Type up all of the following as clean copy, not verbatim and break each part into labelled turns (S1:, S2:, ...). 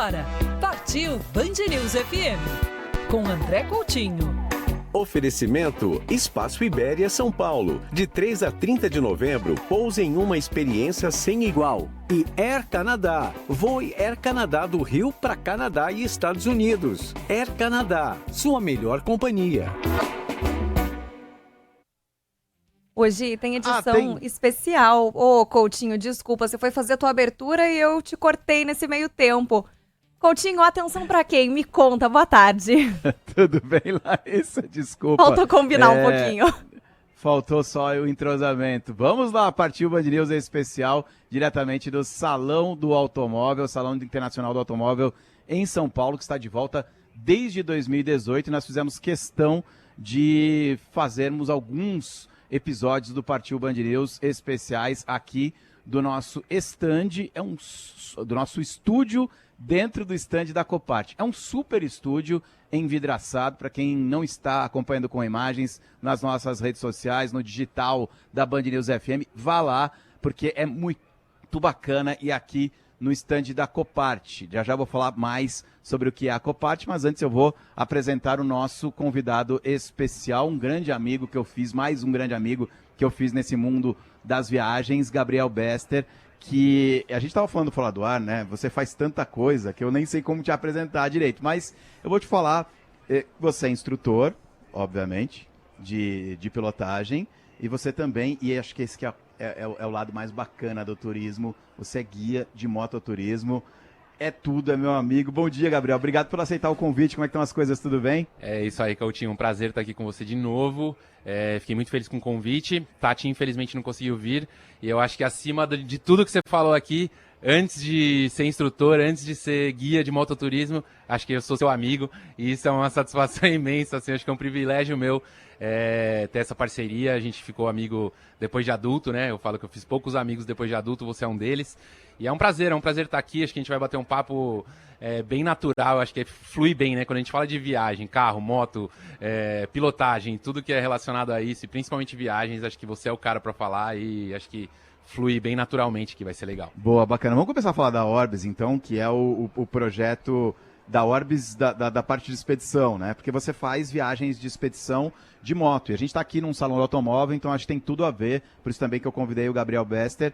S1: agora, partiu Band News FM, com André Coutinho.
S2: Oferecimento Espaço Ibéria São Paulo. De 3 a 30 de novembro, pouse em uma experiência sem igual. E Air Canadá. Voe Air Canadá do Rio para Canadá e Estados Unidos. Air Canadá, sua melhor companhia.
S3: Hoje tem edição especial. Ô, Coutinho, desculpa, você foi fazer a tua abertura e eu te cortei nesse meio tempo. Coutinho, atenção pra quem? Me conta, boa tarde.
S4: Tudo bem, Larissa? Desculpa.
S3: Faltou combinar um pouquinho.
S4: Faltou só o entrosamento. Vamos lá, partiu o Band News especial, diretamente do Salão do Automóvel, Salão Internacional do Automóvel em São Paulo, que está de volta desde 2018. Nós fizemos questão de fazermos alguns episódios do Partiu Band News especiais aqui do nosso stand, do nosso estúdio dentro do stand da Copart. É um super estúdio envidraçado, para quem não está acompanhando com imagens nas nossas redes sociais, no digital da Band News FM, vá lá, porque é muito bacana e aqui no stand da Copart. Já vou falar mais sobre o que é a Copart, mas antes eu vou apresentar o nosso convidado especial, um grande amigo que eu fiz, mais um grande amigo que eu fiz nesse mundo das viagens, Gabriel Bester, que a gente estava falando fora do ar, né? Você faz tanta coisa que eu nem sei como te apresentar direito, mas eu vou te falar, você é instrutor, obviamente, de pilotagem, e você também, e acho que esse que é o lado mais bacana do turismo, você é guia de mototurismo, é tudo, é meu amigo. Bom dia, Gabriel, obrigado por aceitar o convite, como é que estão as coisas, tudo bem?
S5: É isso aí, Coutinho, um prazer estar aqui com você de novo, fiquei muito feliz com o convite, Tati infelizmente não conseguiu vir, e eu acho que acima de tudo que você falou aqui, antes de ser instrutor, antes de ser guia de mototurismo, acho que eu sou seu amigo, e isso é uma satisfação imensa, assim, acho que é um privilégio meu ter essa parceria. A gente ficou amigo depois de adulto, né? Eu falo que eu fiz poucos amigos depois de adulto, você é um deles. E é um prazer estar aqui, acho que a gente vai bater um papo bem natural, acho que flui bem, né? Quando a gente fala de viagem, carro, moto, pilotagem, tudo que é relacionado a isso, e principalmente viagens, acho que você é o cara para falar e acho que flui bem naturalmente, que vai ser legal.
S4: Boa, bacana. Vamos começar a falar da Orbis, então, que é o projeto da Orbis da parte de expedição, né? Porque você faz viagens de expedição de moto. E a gente está aqui num salão do automóvel, então acho que tem tudo a ver. Por isso também que eu convidei o Gabriel Bester.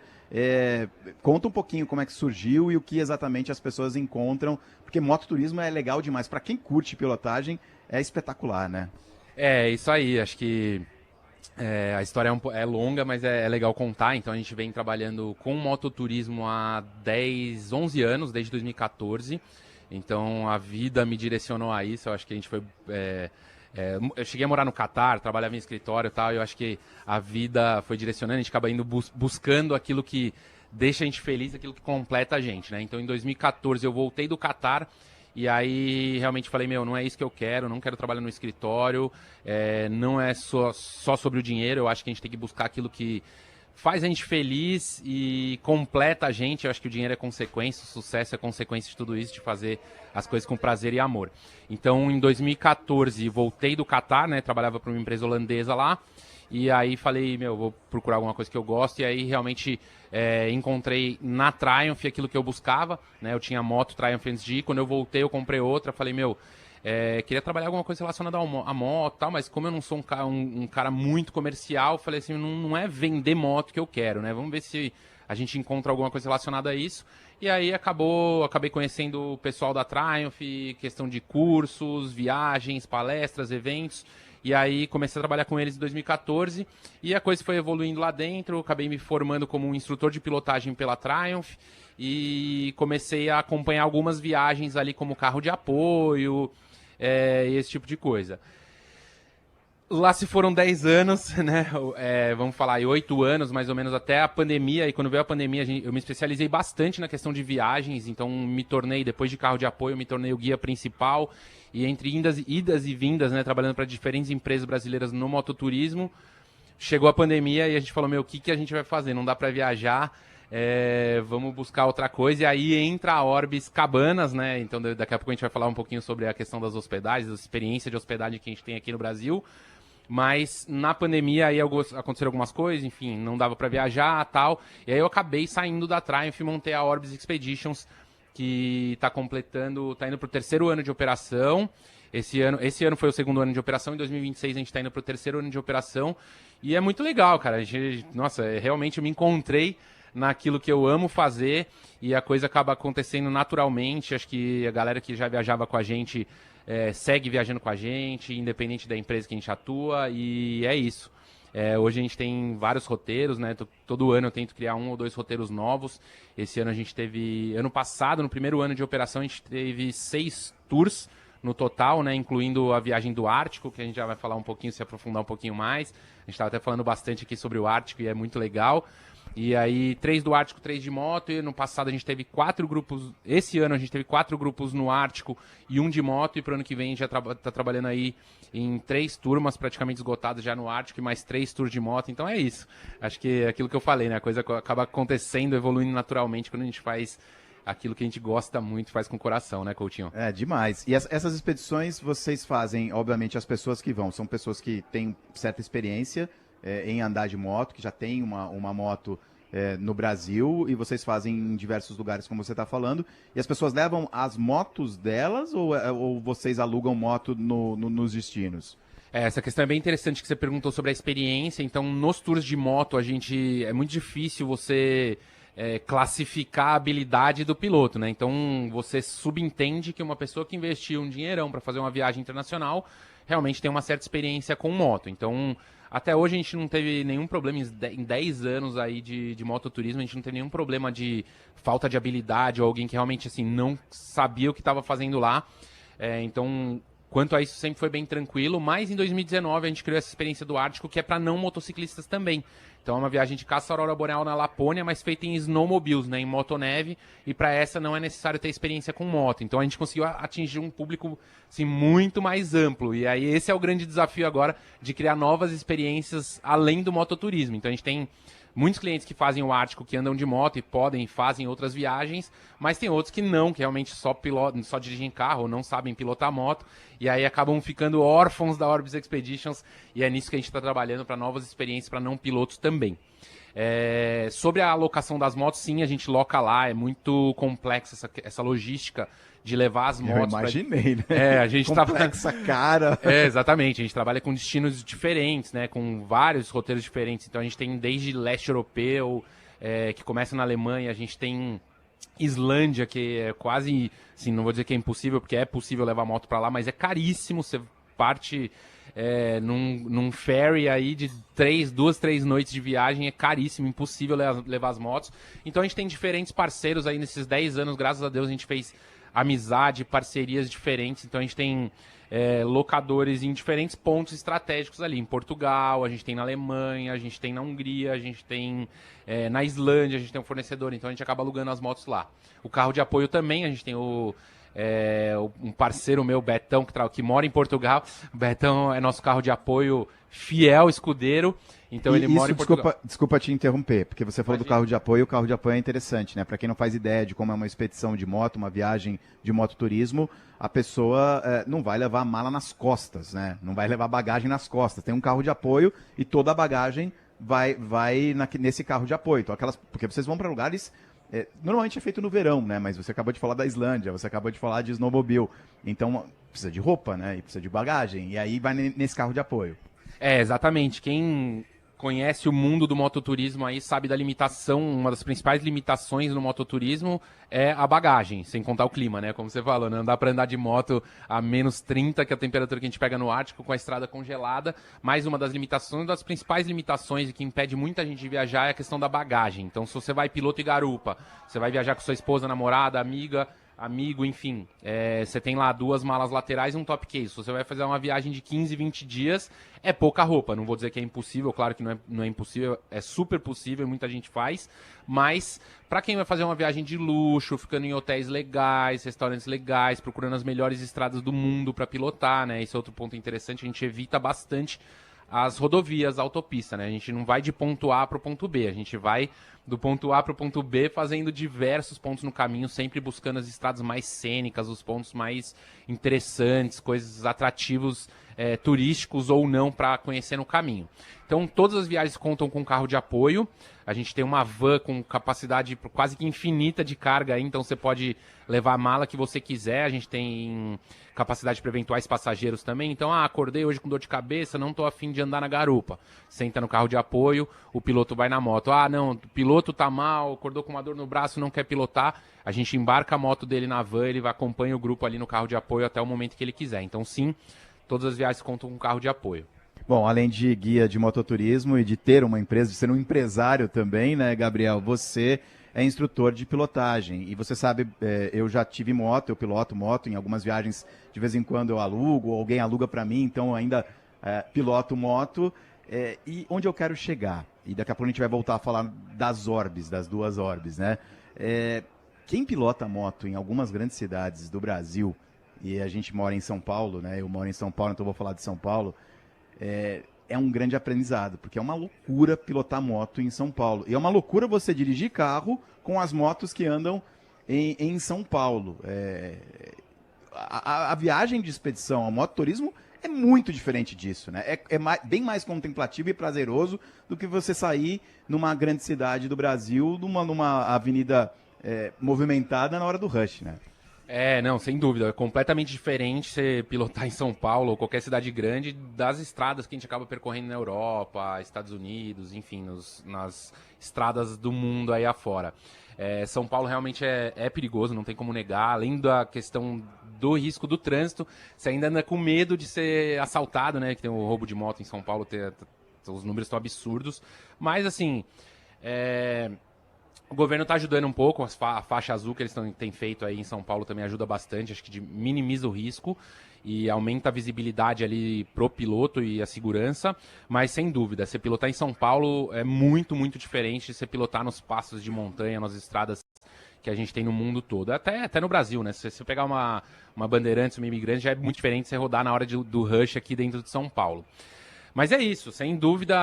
S4: Conta um pouquinho como é que surgiu e o que exatamente as pessoas encontram. Porque mototurismo é legal demais. Para quem curte pilotagem, é espetacular, né?
S5: É, isso aí. Acho que a história é longa, mas é legal contar. Então a gente vem trabalhando com mototurismo há 10, 11 anos, desde 2014. Então a vida me direcionou a isso. Eu acho que a gente foi... eu cheguei a morar no Catar, trabalhava em escritório e tal, e eu acho que a vida foi direcionando, a gente acaba indo buscando aquilo que deixa a gente feliz, aquilo que completa a gente, né? Então em 2014 eu voltei do Catar, e aí realmente falei, não é isso que eu quero, não quero trabalhar no escritório, não é só sobre o dinheiro, eu acho que a gente tem que buscar aquilo que faz a gente feliz e completa a gente. Eu acho que o dinheiro é consequência, o sucesso é consequência de tudo isso, de fazer as coisas com prazer e amor. Então, em 2014, voltei do Catar, né? Trabalhava para uma empresa holandesa lá. E aí falei, vou procurar alguma coisa que eu gosto. E aí, realmente, encontrei na Triumph aquilo que eu buscava, né? Eu tinha moto Triumph antes de ir. Quando eu voltei, eu comprei outra. Falei, queria trabalhar alguma coisa relacionada à moto e tal, mas como eu não sou um cara muito comercial, falei assim, não é vender moto que eu quero, né? Vamos ver se a gente encontra alguma coisa relacionada a isso. E aí acabei conhecendo o pessoal da Triumph, questão de cursos, viagens, palestras, eventos. E aí comecei a trabalhar com eles em 2014 e a coisa foi evoluindo lá dentro, acabei me formando como um instrutor de pilotagem pela Triumph e comecei a acompanhar algumas viagens ali como carro de apoio, e esse tipo de coisa. Lá se foram 10 anos, né? Vamos falar aí 8 anos mais ou menos até a pandemia. E quando veio a pandemia, eu me especializei bastante na questão de viagens. Então me tornei, depois de carro de apoio, me tornei o guia principal. E entre idas e vindas, né? Trabalhando para diferentes empresas brasileiras no mototurismo. Chegou a pandemia e a gente falou, o que a gente vai fazer? Não dá para viajar. Vamos buscar outra coisa, e aí entra a Orbis Cabanas, né? Então daqui a pouco a gente vai falar um pouquinho sobre a questão das hospedagens, da experiência de hospedagem que a gente tem aqui no Brasil. Mas na pandemia aí aconteceram algumas coisas, enfim, não dava para viajar e tal. E aí eu acabei saindo da Triumph e montei a Orbis Expeditions, que tá indo pro terceiro ano de operação. Esse ano foi o segundo ano de operação, em 2026 a gente tá indo pro terceiro ano de operação, e é muito legal, cara. Realmente eu me encontrei naquilo que eu amo fazer, e a coisa acaba acontecendo naturalmente. Acho que a galera que já viajava com a gente segue viajando com a gente, independente da empresa que a gente atua, e é isso. Hoje a gente tem vários roteiros, né? Todo ano eu tento criar 1 ou 2 roteiros novos. Esse ano a gente teve... Ano passado, no primeiro ano de operação, a gente teve 6 tours no total, né? Incluindo a viagem do Ártico, que a gente já vai falar um pouquinho, se aprofundar um pouquinho mais. A gente estava até falando bastante aqui sobre o Ártico e é muito legal. E aí, 3 do Ártico, 3 de moto. E no passado a gente teve 4 grupos. Esse ano a gente teve 4 grupos no Ártico e 1 de moto. E pro ano que vem a gente já tá trabalhando aí em 3 turmas praticamente esgotadas já no Ártico e mais 3 tours de moto. Então é isso. Acho que é aquilo que eu falei, né? A coisa acaba acontecendo, evoluindo naturalmente quando a gente faz aquilo que a gente gosta muito, faz com o coração, né, Coutinho?
S4: É, demais. E essas expedições vocês fazem, obviamente, as pessoas que vão. São pessoas que têm certa experiência em andar de moto, que já tem uma moto no Brasil, e vocês fazem em diversos lugares, como você está falando. E as pessoas levam as motos delas ou vocês alugam moto nos destinos?
S5: Essa questão é bem interessante que você perguntou sobre a experiência. Então, nos tours de moto, é muito difícil você classificar a habilidade do piloto, né? Então, você subentende que uma pessoa que investiu um dinheirão para fazer uma viagem internacional realmente tem uma certa experiência com moto. Então, até hoje a gente não teve nenhum problema em 10 anos aí de mototurismo, a gente não teve nenhum problema de falta de habilidade ou alguém que realmente assim não sabia o que estava fazendo lá. Então, quanto a isso sempre foi bem tranquilo, mas em 2019 a gente criou essa experiência do Ártico, que é para não motociclistas também. Então é uma viagem de caça à aurora boreal na Lapônia, mas feita em snowmobiles, né, em motoneve, e para essa não é necessário ter experiência com moto. Então a gente conseguiu atingir um público assim, muito mais amplo, e aí esse é o grande desafio agora de criar novas experiências além do mototurismo. Então a gente tem muitos clientes que fazem o Ártico, que andam de moto e fazem outras viagens, mas tem outros que não, que realmente só dirigem carro ou não sabem pilotar moto, e aí acabam ficando órfãos da Orbis Expeditions, e é nisso que a gente está trabalhando para novas experiências para não pilotos também. Sobre a alocação das motos, sim, a gente loca lá, é muito complexa essa logística de levar as motos.
S4: Eu imaginei, né?
S5: A gente
S4: complexa, cara.
S5: Exatamente, a gente trabalha com destinos diferentes, né? Com vários roteiros diferentes. Então a gente tem desde leste europeu, que começa na Alemanha, a gente tem Islândia, que é quase, assim, não vou dizer que é impossível, porque é possível levar moto para lá, mas é caríssimo, você parte num ferry aí de 2, 3 noites de viagem, é caríssimo, impossível levar as motos. Então a gente tem diferentes parceiros aí nesses 10 anos, graças a Deus a gente fez amizade, parcerias diferentes, então a gente tem locadores em diferentes pontos estratégicos ali, em Portugal, a gente tem na Alemanha, a gente tem na Hungria, a gente tem na Islândia, a gente tem um fornecedor, então a gente acaba alugando as motos lá. O carro de apoio também, a gente tem um parceiro meu, Betão, que mora em Portugal. O Betão é nosso carro de apoio fiel, escudeiro. Então ele mora em Portugal.
S4: Desculpa te interromper, porque você falou do carro de apoio. O carro de apoio é interessante, né? Para quem não faz ideia de como é uma expedição de moto, uma viagem de mototurismo, a pessoa não vai levar a mala nas costas, né? Não vai levar bagagem nas costas. Tem um carro de apoio e toda a bagagem vai nesse carro de apoio. Então, porque vocês vão para lugares... normalmente é feito no verão, né? Mas você acabou de falar da Islândia, você acabou de falar de snowmobile. Então, precisa de roupa, né? E precisa de bagagem. E aí vai nesse carro de apoio.
S5: Exatamente. Quem conhece o mundo do mototurismo aí sabe da limitação, uma das principais limitações no mototurismo é a bagagem, sem contar o clima, né? Como você falou, não dá para andar de moto a menos 30, que é a temperatura que a gente pega no Ártico, com a estrada congelada. Mais uma das limitações, das principais limitações e que impede muita gente de viajar é a questão da bagagem. Então, se você vai piloto e garupa, você vai viajar com sua esposa, namorada, amigo, enfim, você tem lá 2 malas laterais e um top case. Se você vai fazer uma viagem de 15, 20 dias, é pouca roupa. Não vou dizer que é impossível, claro que não é impossível, é super possível, muita gente faz. Mas, para quem vai fazer uma viagem de luxo, ficando em hotéis legais, restaurantes legais, procurando as melhores estradas do mundo para pilotar, né? Esse é outro ponto interessante, a gente evita bastante as rodovias, a autopista, né? A gente não vai de ponto A para o ponto B, a gente vai do ponto A para o ponto B fazendo diversos pontos no caminho, sempre buscando as estradas mais cênicas, os pontos mais interessantes, coisas atrativos turísticos ou não para conhecer no caminho. Então, todas as viagens contam com carro de apoio. A gente tem uma van com capacidade quase que infinita de carga aí, então você pode levar a mala que você quiser. A gente tem capacidade para eventuais passageiros também. Então, acordei hoje com dor de cabeça, não estou afim de andar na garupa. Senta no carro de apoio, o piloto vai na moto. Não, o piloto tá mal, acordou com uma dor no braço, não quer pilotar. A gente embarca a moto dele na van, ele acompanha o grupo ali no carro de apoio até o momento que ele quiser. Então, sim, todas as viagens contam com carro de apoio.
S4: Bom, além de guia de mototurismo e de ter uma empresa, de ser um empresário também, né, Gabriel? Você é instrutor de pilotagem. E você sabe, eu já tive moto, eu piloto moto em algumas viagens, de vez em quando eu alugo, alguém aluga para mim, então eu ainda piloto moto. E onde eu quero chegar? E daqui a pouco a gente vai voltar a falar das orbes, das duas orbes, né? Quem pilota moto em algumas grandes cidades do Brasil, e a gente mora em São Paulo, né? Eu moro em São Paulo, então vou falar de São Paulo. É um grande aprendizado, porque é uma loucura pilotar moto em São Paulo. E é uma loucura você dirigir carro com as motos que andam em São Paulo. A viagem de expedição ao mototurismo é muito diferente disso, né? Bem mais contemplativo e prazeroso do que você sair numa grande cidade do Brasil, numa avenida movimentada na hora do rush, né?
S5: Não, sem dúvida. É completamente diferente você pilotar em São Paulo ou qualquer cidade grande das estradas que a gente acaba percorrendo na Europa, Estados Unidos, enfim, nas estradas do mundo aí afora. São Paulo realmente é perigoso, não tem como negar. Além da questão do risco do trânsito, você ainda anda com medo de ser assaltado, né? Que tem o roubo de moto em São Paulo, os números estão absurdos. Mas, assim... O governo está ajudando um pouco, a faixa azul que eles têm feito aí em São Paulo também ajuda bastante, acho que minimiza o risco e aumenta a visibilidade ali pro piloto e a segurança, mas sem dúvida, você pilotar em São Paulo é muito, muito diferente de você pilotar nos passos de montanha, nas estradas que a gente tem no mundo todo, até no Brasil, né? Se você pegar uma Bandeirantes, uma Imigrante, já é muito diferente você rodar na hora do rush aqui dentro de São Paulo. Mas é isso, sem dúvida...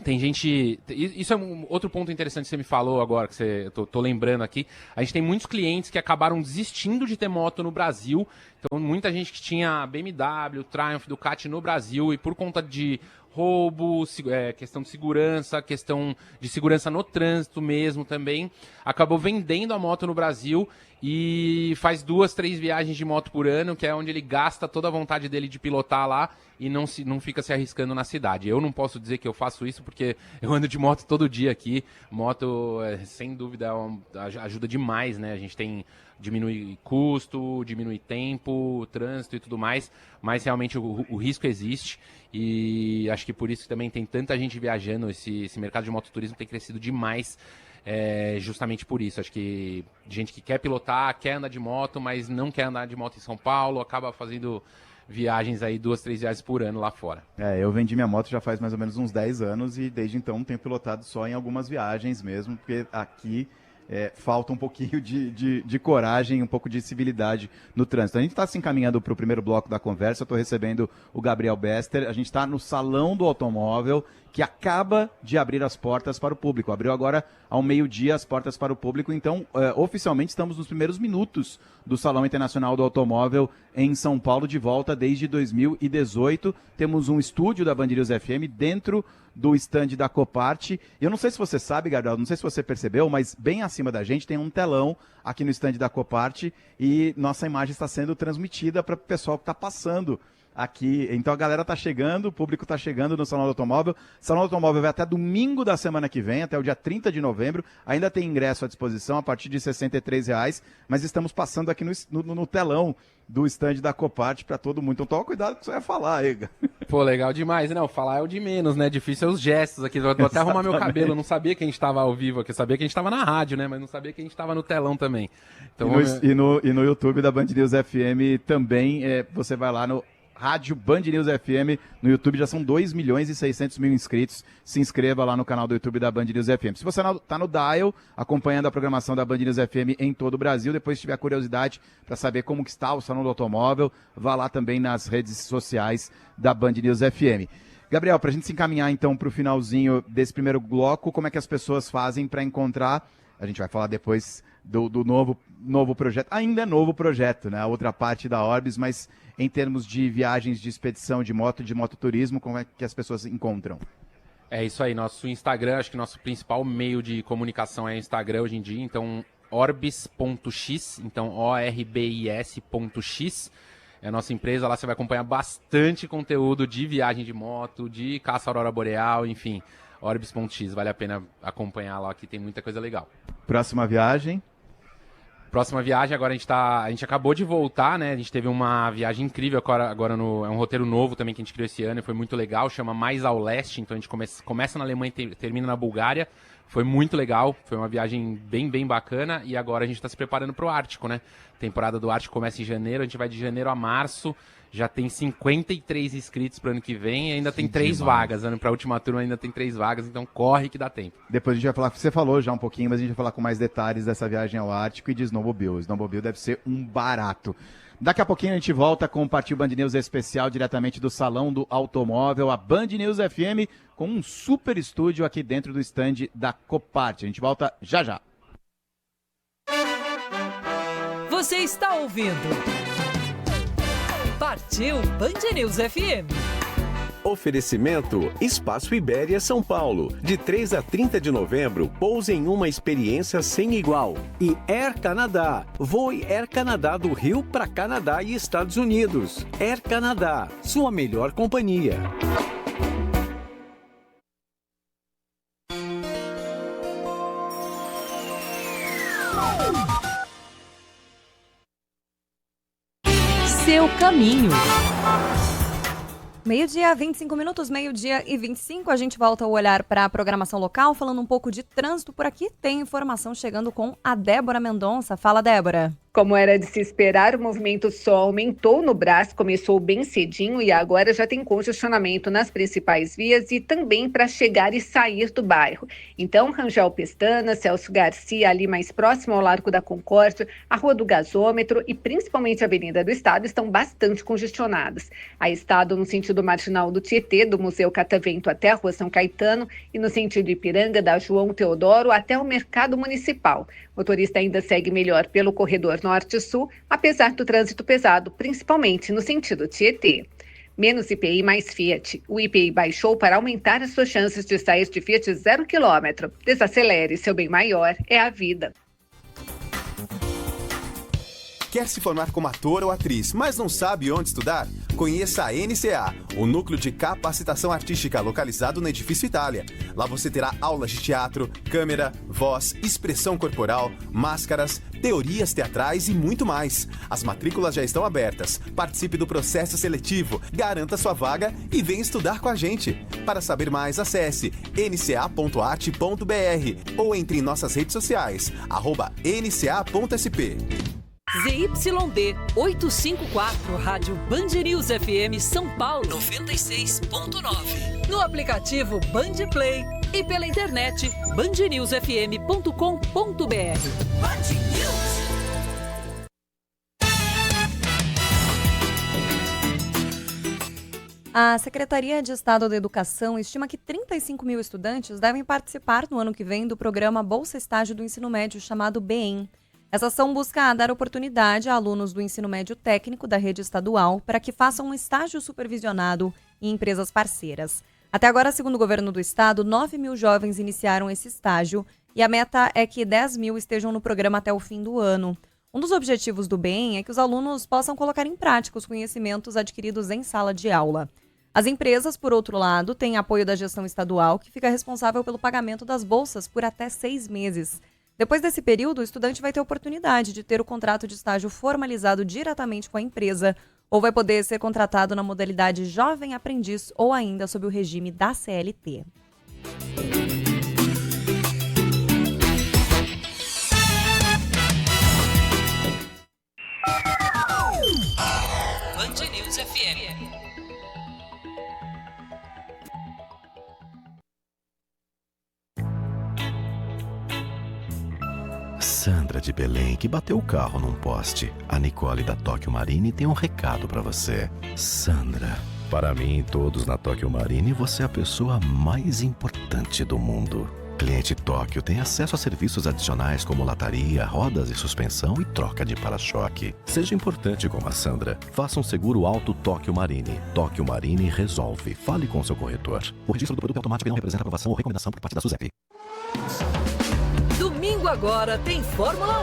S5: Tem gente... Isso é um outro ponto interessante que você me falou agora, que eu tô lembrando aqui. A gente tem muitos clientes que acabaram desistindo de ter moto no Brasil. Então, muita gente que tinha BMW, Triumph, Ducati no Brasil e por conta de roubo, questão de segurança, questão de segurança no trânsito mesmo também, acabou vendendo a moto no Brasil e faz 2, 3 viagens de moto por ano, que é onde ele gasta toda a vontade dele de pilotar lá e não fica se arriscando na cidade. Eu não posso dizer que eu faço isso porque eu ando de moto todo dia aqui. Moto, sem dúvida, ajuda demais, né? A gente diminui custo, diminui tempo, trânsito e tudo mais, mas realmente o risco existe e acho que por isso também tem tanta gente viajando, esse mercado de mototurismo tem crescido demais, justamente por isso. Acho que gente que quer pilotar, quer andar de moto, mas não quer andar de moto em São Paulo, acaba fazendo viagens aí, 2, 3 viagens por ano lá fora.
S4: Eu vendi minha moto já faz mais ou menos uns 10 anos e desde então tenho pilotado só em algumas viagens mesmo, porque aqui falta um pouquinho de coragem, um pouco de civilidade no trânsito. A gente está se encaminhando para o primeiro bloco da conversa, eu estou recebendo o Gabriel Bester, a gente está no Salão do Automóvel, que acaba de abrir as portas para o público. Abriu agora ao meio-dia as portas para o público, então oficialmente estamos nos primeiros minutos do Salão Internacional do Automóvel em São Paulo, de volta desde 2018. Temos um estúdio da Band News FM dentro do stand da Copart. Eu não sei se você sabe, Gabriel, não sei se você percebeu, mas bem acima da gente tem um telão aqui no stand da Copart e nossa imagem está sendo transmitida para o pessoal que está passando aqui. Então a galera tá chegando, o público tá chegando no Salão do Automóvel. O Salão do Automóvel vai até domingo da semana que vem, até o dia 30 de novembro. Ainda tem ingresso à disposição a partir de R$ 63,00, mas estamos passando aqui no telão do stand da Copart para todo mundo. Então toma cuidado com o que você vai falar, Ega.
S5: Pô, legal demais. Não, falar é o de menos, né? Difícil é os gestos aqui. Vou até arrumar meu cabelo. Eu não sabia que a gente estava ao vivo aqui. Eu sabia que a gente estava na rádio, né? Mas não sabia que a gente estava no telão também. Então,
S4: e no YouTube da Band News FM também, você vai lá no Rádio Band News FM, no YouTube já são 2.600.000 inscritos. Se inscreva lá no canal do YouTube da Band News FM. Se você está no Dial, acompanhando a programação da Band News FM em todo o Brasil, depois se tiver curiosidade para saber como que está o Salão do Automóvel, vá lá também nas redes sociais da Band News FM. Gabriel, para a gente se encaminhar então para o finalzinho desse primeiro bloco, como é que as pessoas fazem para encontrar, a gente vai falar depois do novo novo projeto, ainda é novo projeto, né? A outra parte da Orbis, mas em termos de viagens de expedição de mototurismo, como é que as pessoas encontram?
S5: É isso aí, nosso Instagram, acho que nosso principal meio de comunicação é o Instagram hoje em dia, então orbis.x, então orbis.x, é a nossa empresa, lá você vai acompanhar bastante conteúdo de viagem de moto, de caça à aurora boreal, enfim, orbis.x, vale a pena acompanhar lá, que tem muita coisa legal.
S4: Próxima viagem?
S5: Próxima viagem, agora a gente acabou de voltar, né? A gente teve uma viagem incrível agora é um roteiro novo também que a gente criou esse ano e foi muito legal, chama Mais ao Leste, então a gente começa na Alemanha e termina na Bulgária. Foi muito legal, foi uma viagem bem bacana e agora a gente está se preparando para o Ártico, né? A temporada do Ártico começa em janeiro, a gente vai de janeiro a março, já tem 53 inscritos para o ano que vem e ainda tem 3 vagas, para a última turma ainda tem 3 vagas, então corre que dá tempo.
S4: Depois a gente vai falar, você falou já um pouquinho, mas a gente vai falar com mais detalhes dessa viagem ao Ártico e de Snowmobile. O Snowmobile deve ser um barato. Daqui a pouquinho a gente volta com o Partiu Band News especial diretamente do Salão do Automóvel, a Band News FM, com um super estúdio aqui dentro do stand da Copart. A gente volta já já.
S1: Você está ouvindo Partiu Band News FM.
S2: Oferecimento Espaço Ibéria São Paulo. De 3 a 30 de novembro, pouse em uma experiência sem igual. E Air Canada. Voe Air Canada do Rio para Canadá e Estados Unidos. Air Canada, sua melhor companhia.
S1: Seu caminho.
S3: Meio-dia, 25 minutos, meio-dia e 25, a gente volta o olhar para a programação local, falando um pouco de trânsito por aqui. Tem informação chegando com a Débora Mendonça. Fala, Débora.
S6: Como era de se esperar, o movimento só aumentou no Brás, começou bem cedinho e agora já tem congestionamento nas principais vias e também para chegar e sair do bairro. Então, Rangel Pestana, Celso Garcia, ali mais próximo ao Largo da Concórdia, a Rua do Gasômetro e principalmente a Avenida do Estado estão bastante congestionadas. A Estado no sentido marginal do Tietê, do Museu Catavento até a Rua São Caetano e no sentido Ipiranga, da João Teodoro até o Mercado Municipal. O motorista ainda segue melhor pelo corredor norte-sul, apesar do trânsito pesado, principalmente no sentido Tietê. Menos IPI mais Fiat. O IPI baixou para aumentar as suas chances de sair de Fiat 0 km. Desacelere, seu bem maior é a vida.
S7: Quer se formar como ator ou atriz, mas não sabe onde estudar? Conheça a NCA, o núcleo de capacitação artística localizado no Edifício Itália. Lá você terá aulas de teatro, câmera, voz, expressão corporal, máscaras, teorias teatrais e muito mais. As matrículas já estão abertas. Participe do processo seletivo, garanta sua vaga e venha estudar com a gente. Para saber mais, acesse nca.arte.br ou entre em nossas redes sociais, @nca.sp.
S1: ZYD 854, Rádio Band News FM São Paulo 96.9. No aplicativo Band Play e pela internet bandnewsfm.com.br. Band News.
S3: A Secretaria de Estado da Educação estima que 35 mil estudantes devem participar no ano que vem do programa Bolsa Estágio do Ensino Médio chamado BEM. Essa ação busca dar oportunidade a alunos do ensino médio técnico da rede estadual para que façam um estágio supervisionado em empresas parceiras. Até agora, segundo o governo do estado, 9 mil jovens iniciaram esse estágio e a meta é que 10 mil estejam no programa até o fim do ano. Um dos objetivos do BEM é que os alunos possam colocar em prática os conhecimentos adquiridos em sala de aula. As empresas, por outro lado, têm apoio da gestão estadual, que fica responsável pelo pagamento das bolsas por até 6 meses. Depois desse período, o estudante vai ter a oportunidade de ter o contrato de estágio formalizado diretamente com a empresa ou vai poder ser contratado na modalidade jovem aprendiz ou ainda sob o regime da CLT.
S1: Band News FM.
S8: Sandra de Belém, que bateu o carro num poste. A Nicole da Tóquio Marine tem um recado pra você. Sandra, para mim e todos na Tóquio Marine, você é a pessoa mais importante do mundo. Cliente Tóquio tem acesso a serviços adicionais como lataria, rodas e suspensão e troca de para-choque. Seja importante como a Sandra. Faça um seguro alto Tóquio Marine. Tóquio Marine resolve. Fale com seu corretor. O registro do produto é automático e não representa aprovação ou recomendação por parte da SUSEP.
S1: Domingo agora tem Fórmula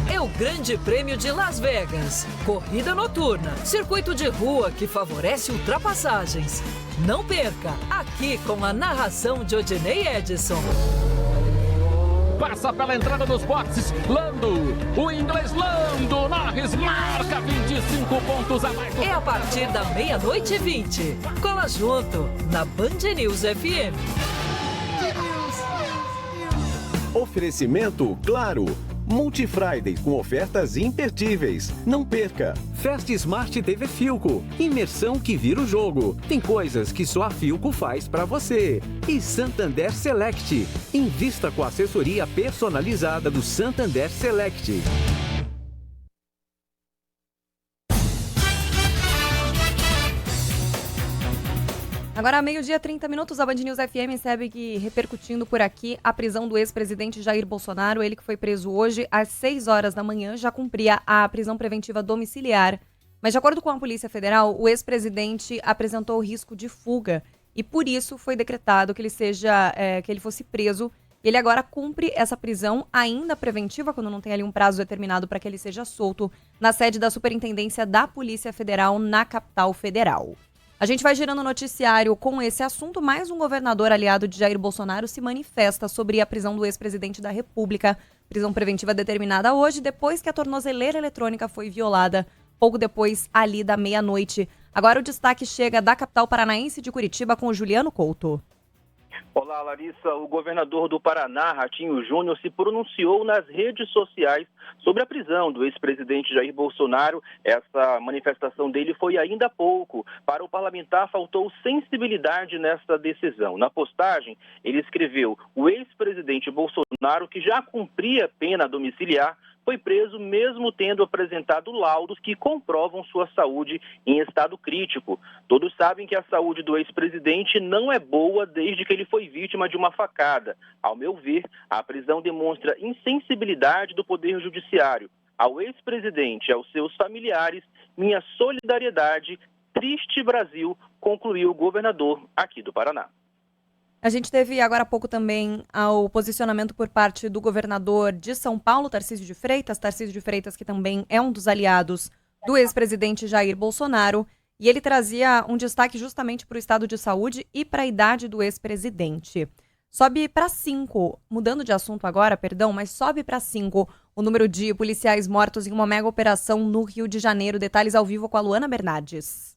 S1: 1. É o Grande Prêmio de Las Vegas. Corrida noturna. Circuito de rua que favorece ultrapassagens. Não perca, aqui com a narração de Odinei Edson.
S9: Passa pela entrada dos boxes, Lando, o inglês Lando Norris marca 25 pontos a mais.
S1: É a partir da 00:20. Cola junto, na Band News FM.
S2: Oferecimento Claro. Multi-Friday com ofertas imperdíveis. Não perca. Fast Smart TV Philco. Imersão que vira o jogo. Tem coisas que só a Philco faz pra você. E Santander Select. Invista com a assessoria personalizada do Santander Select.
S3: Agora, meio-dia, 30 minutos, a Band News FM segue repercutindo por aqui a prisão do ex-presidente Jair Bolsonaro. Ele que foi preso hoje às 6 horas da manhã, já cumpria a prisão preventiva domiciliar. Mas, de acordo com a Polícia Federal, o ex-presidente apresentou risco de fuga e, por isso, foi decretado que ele fosse preso. Ele agora cumpre essa prisão ainda preventiva, quando não tem ali um prazo determinado para que ele seja solto, na sede da Superintendência da Polícia Federal, na capital federal. A gente vai girando o noticiário com esse assunto. Mais um governador aliado de Jair Bolsonaro se manifesta sobre a prisão do ex-presidente da República. Prisão preventiva determinada hoje, depois que a tornozeleira eletrônica foi violada, pouco depois ali da 00:00. Agora o destaque chega da capital paranaense de Curitiba com o Juliano Couto.
S10: Olá, Larissa. O governador do Paraná, Ratinho Júnior, se pronunciou nas redes sociais sobre a prisão do ex-presidente Jair Bolsonaro. Essa manifestação dele foi ainda há pouco. Para o parlamentar, faltou sensibilidade nessa decisão. Na postagem, ele escreveu: o ex-presidente Bolsonaro, que já cumpria pena domiciliar, foi preso mesmo tendo apresentado laudos que comprovam sua saúde em estado crítico. Todos sabem que a saúde do ex-presidente não é boa desde que ele foi vítima de uma facada. Ao meu ver, a prisão demonstra insensibilidade do Poder Judiciário. Ao ex-presidente e aos seus familiares, minha solidariedade. Triste Brasil, concluiu o governador aqui do Paraná.
S3: A gente teve agora há pouco também o posicionamento por parte do governador de São Paulo, Tarcísio de Freitas, que também é um dos aliados do ex-presidente Jair Bolsonaro, e ele trazia um destaque justamente para o estado de saúde e para a idade do ex-presidente. Sobe para 5, mudando de assunto agora, mas sobe para 5 o número de policiais mortos em uma mega operação no Rio de Janeiro. Detalhes ao vivo com a Luana Bernardes.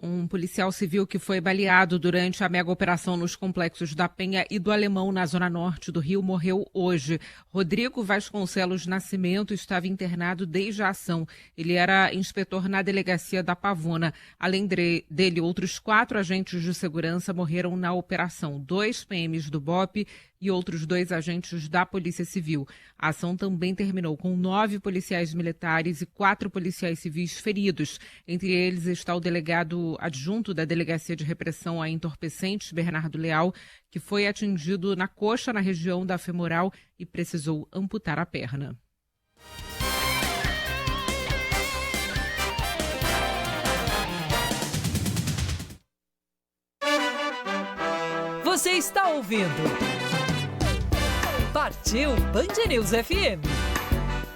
S11: Um policial civil que foi baleado durante a mega operação nos complexos da Penha e do Alemão, na zona norte do Rio, morreu hoje. Rodrigo Vasconcelos Nascimento estava internado desde a ação. Ele era inspetor na delegacia da Pavona. Além dele, outros 4 agentes de segurança morreram na operação. 2 PMs do BOPE e outros 2 agentes da Polícia Civil. A ação também terminou com 9 policiais militares e 4 policiais civis feridos. Entre eles está o delegado adjunto da Delegacia de Repressão a Entorpecentes, Bernardo Leal, que foi atingido na coxa, na região da femoral, e precisou amputar a perna.
S1: Você está ouvindo Partiu Band News FM.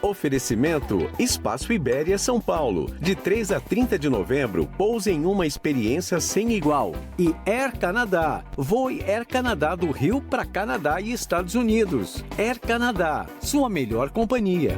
S2: Oferecimento Espaço Ibéria São Paulo. De 3 a 30 de novembro, pouse em uma experiência sem igual. E Air Canadá. Voe Air Canadá do Rio para Canadá e Estados Unidos. Air Canadá, sua melhor companhia.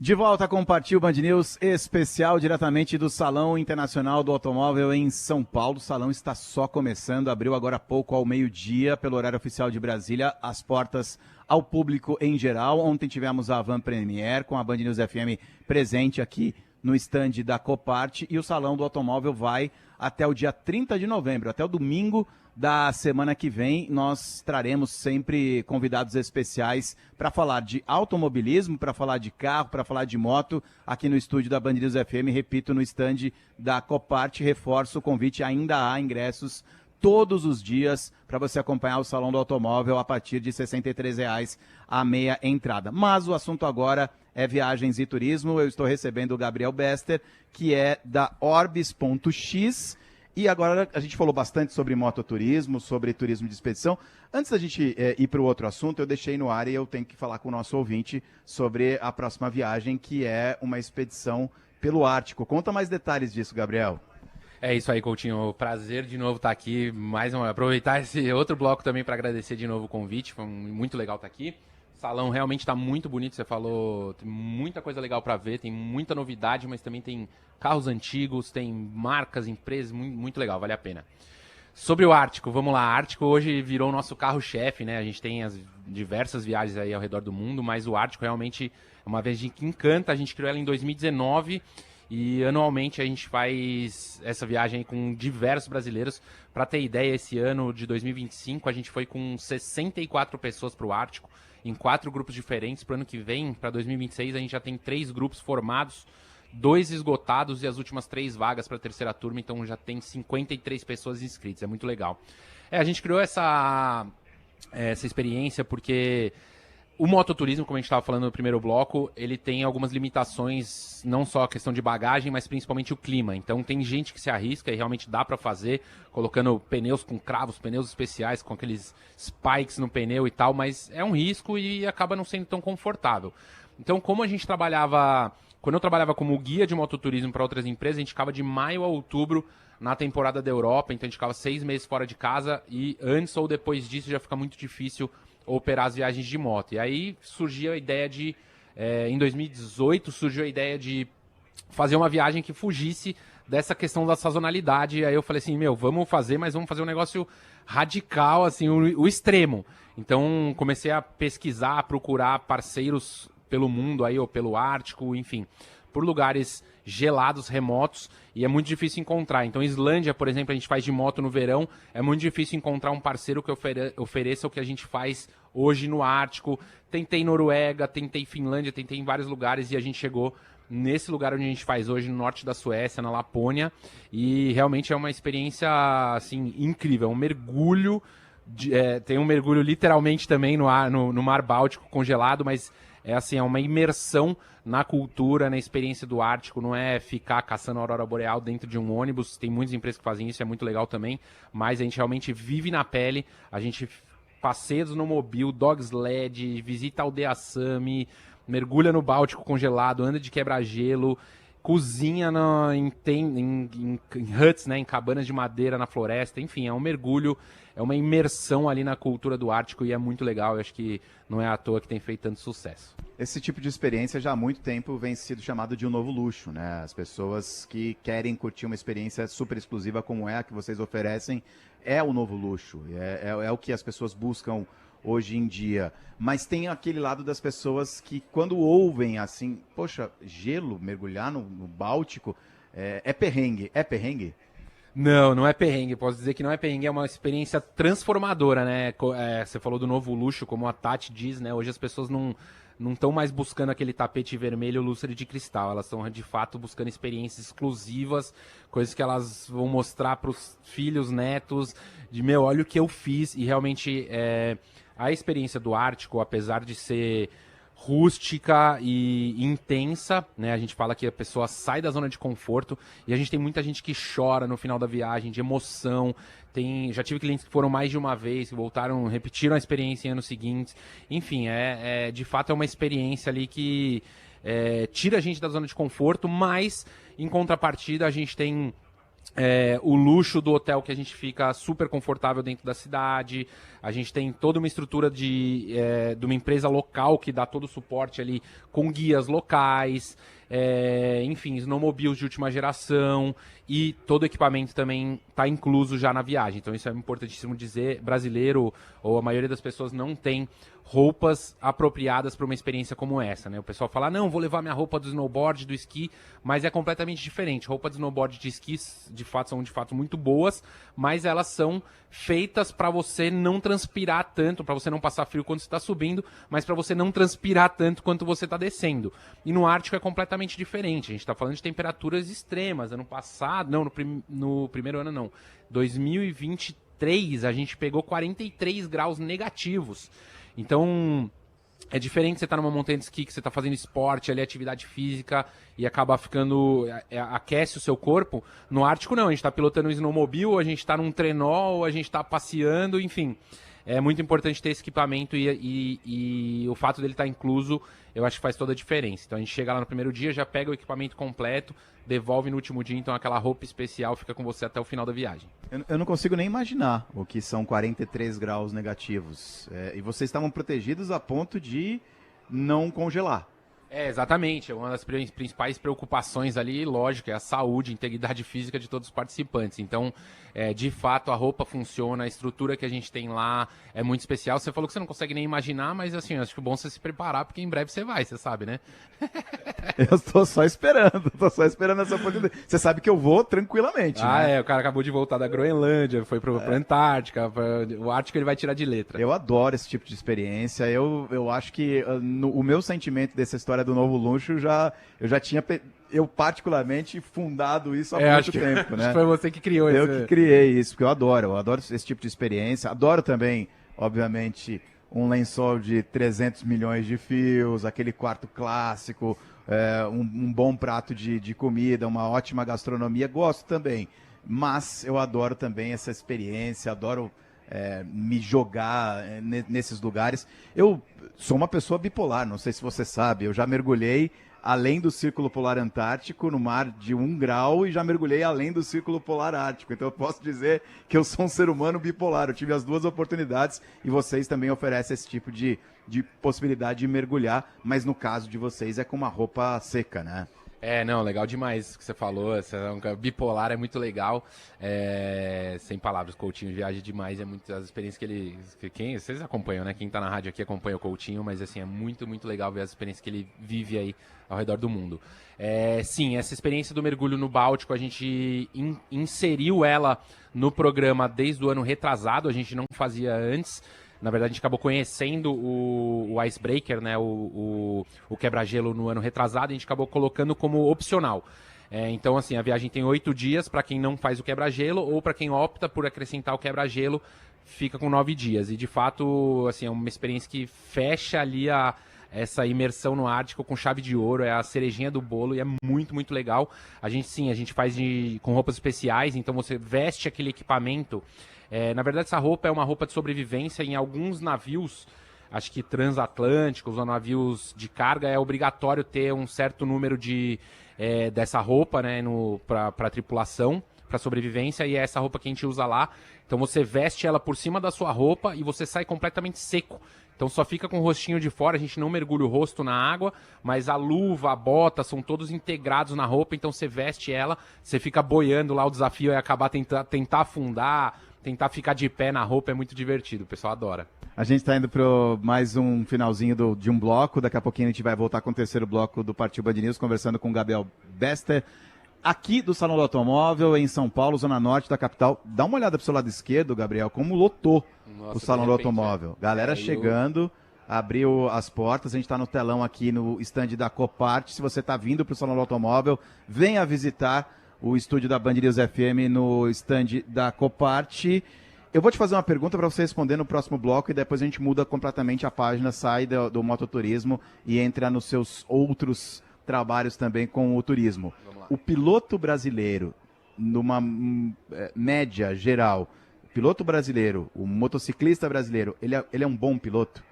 S4: De volta com o Partiu Band News especial diretamente do Salão Internacional do Automóvel em São Paulo. O salão está só começando, abriu agora há pouco ao meio-dia pelo horário oficial de Brasília, as portas ao público em geral. Ontem tivemos a Van Premier com a Band News FM presente aqui no stand da Copart, e o Salão do Automóvel vai até o dia 30 de novembro, até o domingo da semana que vem. Nós traremos sempre convidados especiais para falar de automobilismo, para falar de carro, para falar de moto, aqui no estúdio da Band News FM, repito, no stand da Copart. Reforço o convite, ainda há ingressos todos os dias para você acompanhar o Salão do Automóvel a partir de R$ 63,00 a meia entrada. Mas o assunto agora é viagens e turismo. Eu estou recebendo o Gabriel Bester, que é da Orbis.x. E agora a gente falou bastante sobre mototurismo, sobre turismo de expedição. Antes da gente ir para o outro assunto, eu deixei no ar e eu tenho que falar com o nosso ouvinte sobre a próxima viagem, que é uma expedição pelo Ártico. Conta mais detalhes disso, Gabriel.
S5: É isso aí, Coutinho. Prazer de novo estar aqui. Aproveitar esse outro bloco também para agradecer de novo o convite. Foi muito legal estar aqui. O salão realmente está muito bonito. Você falou, tem muita coisa legal para ver, tem muita novidade, mas também tem carros antigos, tem marcas, empresas, muito legal, vale a pena. Sobre o Ártico, vamos lá. Ártico hoje virou o nosso carro-chefe, né? A gente tem as diversas viagens aí ao redor do mundo, mas o Ártico realmente é uma viagem que encanta. A gente criou ela em 2019. E anualmente a gente faz essa viagem com diversos brasileiros. Para ter ideia, esse ano de 2025 a gente foi com 64 pessoas para o Ártico, em 4 grupos diferentes. Para o ano que vem, para 2026, a gente já tem 3 grupos formados, 2 esgotados e as últimas 3 vagas para a terceira turma. Então já tem 53 pessoas inscritas, é muito legal. A gente criou essa experiência porque o mototurismo, como a gente estava falando no primeiro bloco, ele tem algumas limitações, não só a questão de bagagem, mas principalmente o clima. Então tem gente que se arrisca e realmente dá para fazer, colocando pneus com cravos, pneus especiais, com aqueles spikes no pneu e tal, mas é um risco e acaba não sendo tão confortável. Então, como a gente trabalhava, quando eu trabalhava como guia de mototurismo para outras empresas, a gente ficava de maio a outubro na temporada da Europa, então a gente ficava 6 meses fora de casa e antes ou depois disso já fica muito difícil operar as viagens de moto. E aí surgiu a ideia de, em 2018, surgiu a ideia de fazer uma viagem que fugisse dessa questão da sazonalidade. Aí eu falei assim, vamos fazer, mas vamos fazer um negócio radical, assim, o extremo. Então comecei a pesquisar, a procurar parceiros pelo mundo, aí, ou pelo Ártico, enfim, por lugares gelados, remotos, e é muito difícil encontrar. Então, Islândia, por exemplo, a gente faz de moto no verão, é muito difícil encontrar um parceiro que ofereça o que a gente faz hoje no Ártico. Tentei Noruega, tentei Finlândia, tentei em vários lugares, e a gente chegou nesse lugar onde a gente faz hoje, no norte da Suécia, na Lapônia, e realmente é uma experiência, assim, incrível, um mergulho, tem um mergulho literalmente também no Mar Báltico congelado, mas é uma imersão na cultura, na experiência do Ártico, não é ficar caçando a aurora boreal dentro de um ônibus, tem muitas empresas que fazem isso, é muito legal também, mas a gente realmente vive na pele, a gente passeia no snowmobile, dog sled, visita a aldeia Sami, mergulha no Báltico congelado, anda de quebra-gelo, cozinha em huts, né, em cabanas de madeira na floresta, enfim, é um mergulho, é uma imersão ali na cultura do Ártico e é muito legal, eu acho que não é à toa que tem feito tanto sucesso.
S4: Esse tipo de experiência já há muito tempo vem sido chamado de um novo luxo, né? As pessoas que querem curtir uma experiência super exclusiva como é a que vocês oferecem, é o novo luxo, é o que as pessoas buscam hoje em dia. Mas tem aquele lado das pessoas que quando ouvem assim, poxa, gelo, mergulhar no Báltico, é perrengue, é perrengue?
S5: Não é perrengue, posso dizer que não é perrengue, é uma experiência transformadora, né? Você falou do novo luxo, como a Tati diz, né? Hoje as pessoas não estão mais buscando aquele tapete vermelho lustre de cristal, elas estão de fato buscando experiências exclusivas, coisas que elas vão mostrar para os filhos, netos, olha o que eu fiz, e realmente a experiência do Ártico, apesar de ser rústica e intensa, né? A gente fala que a pessoa sai da zona de conforto e a gente tem muita gente que chora no final da viagem, de emoção. Já tive clientes que foram mais de uma vez, que voltaram, repetiram a experiência em anos seguintes. Enfim, de fato é uma experiência ali que tira a gente da zona de conforto, mas em contrapartida a gente tem o luxo do hotel, que a gente fica super confortável dentro da cidade. A gente tem toda uma estrutura de uma empresa local que dá todo o suporte ali com guias locais. enfim, snowmobiles de última geração e todo o equipamento também está incluso já na viagem. Então isso é importantíssimo dizer. Brasileiro, ou a maioria das pessoas, não tem roupas apropriadas para uma experiência como essa, né? O pessoal fala, não, vou levar minha roupa do snowboard, do esqui, mas é completamente diferente. Roupa de snowboard e de esqui, de fato, são de fato muito boas, mas elas são feitas para você não transpirar tanto, para você não passar frio quando você está subindo, mas para você não transpirar tanto quanto você está descendo. E no Ártico é completamente diferente. A gente está falando de temperaturas extremas. Ano passado, não, no primeiro ano não, 2023, a gente pegou 43 graus negativos. Então, é diferente você estar numa montanha de esqui, que você está fazendo esporte, ali, atividade física, e acaba ficando, aquece o seu corpo. No Ártico não, a gente está pilotando um snowmobile, a gente está num trenó, a gente está passeando, enfim. É muito importante ter esse equipamento e o fato dele estar incluso, eu acho que faz toda a diferença. Então a gente chega lá no primeiro dia, já pega o equipamento completo, devolve no último dia, então aquela roupa especial fica com você até o final da viagem.
S4: Eu não consigo nem imaginar o que são 43 graus negativos. E vocês estavam protegidos a ponto de não congelar.
S5: Exatamente. Uma das principais preocupações ali, lógico, é a saúde, a integridade física de todos os participantes. Então, de fato, a roupa funciona, a estrutura que a gente tem lá é muito especial. Você falou que você não consegue nem imaginar, mas assim, acho que é bom você se preparar, porque em breve você vai, você sabe, né?
S4: Eu estou só esperando essa oportunidade. Você sabe que eu vou tranquilamente, né?
S5: O cara acabou de voltar da Groenlândia, foi pra Antártica, o Ártico ele vai tirar de letra.
S4: Eu adoro esse tipo de experiência, eu acho que o meu sentimento dessa história do Novo Luxo, eu já tinha, eu particularmente, fundado isso há muito tempo, né?
S5: Acho que foi você que criou isso.
S4: Eu que criei isso, porque eu adoro esse tipo de experiência. Adoro também, obviamente, um lençol de 300 milhões de fios, aquele quarto clássico, um bom prato de comida, uma ótima gastronomia, gosto também. Mas eu adoro também essa experiência, adoro me jogar nesses lugares. Eu sou uma pessoa bipolar, não sei se você sabe, eu já mergulhei além do Círculo Polar Antártico, no mar de 1 grau, e já mergulhei além do Círculo Polar Ártico. Então eu posso dizer que eu sou um ser humano bipolar. Eu tive as duas oportunidades e vocês também oferecem esse tipo de possibilidade de mergulhar, mas no caso de vocês é com uma roupa seca, né?
S5: Não, legal demais o que você falou, bipolar é muito legal, sem palavras, Coutinho viaja demais, é muito as experiências que ele, vocês acompanham, né, quem tá na rádio aqui acompanha o Coutinho, mas assim, é muito, muito legal ver as experiências que ele vive aí ao redor do mundo. Sim, essa experiência do mergulho no Báltico, a gente inseriu ela no programa desde o ano retrasado, a gente não fazia antes. Na verdade, a gente acabou conhecendo o Icebreaker, né, o quebra-gelo no ano retrasado, e a gente acabou colocando como opcional. Então, assim, a viagem tem 8 dias para quem não faz o quebra-gelo, ou para quem opta por acrescentar o quebra-gelo, fica com 9 dias. E, de fato, assim, é uma experiência que fecha ali essa imersão no Ártico com chave de ouro, é a cerejinha do bolo, e é muito, muito legal. A gente faz com roupas especiais, então você veste aquele equipamento. Na verdade, essa roupa é uma roupa de sobrevivência. Em alguns navios, acho que transatlânticos ou navios de carga, é obrigatório ter um certo número dessa roupa, né, para a tripulação, para sobrevivência, e é essa roupa que a gente usa lá. Então você veste ela por cima da sua roupa e você sai completamente seco. Então só fica com o rostinho de fora, a gente não mergulha o rosto na água, mas a luva, a bota, são todos integrados na roupa, então você veste ela, você fica boiando lá, o desafio é acabar tentar afundar, tentar ficar de pé na roupa, é muito divertido, o pessoal adora.
S4: A gente está indo para mais um finalzinho de um bloco, daqui a pouquinho a gente vai voltar com o terceiro bloco do Partiu Band News, conversando com o Gabriel Bester, aqui do Salão do Automóvel, em São Paulo, zona norte da capital. Dá uma olhada pro seu lado esquerdo, Gabriel, como lotou o Salão do Automóvel. Galera chegando, abriu as portas, a gente está no telão aqui no stand da Copart. Se você está vindo pro Salão do Automóvel, venha visitar o estúdio da Band News FM no stand da Copart. Eu vou te fazer uma pergunta para você responder no próximo bloco e depois a gente muda completamente a página, sai do mototurismo e entra nos seus outros trabalhos também com o turismo. O piloto brasileiro, numa média geral, o piloto brasileiro, o motociclista brasileiro, ele é um bom piloto?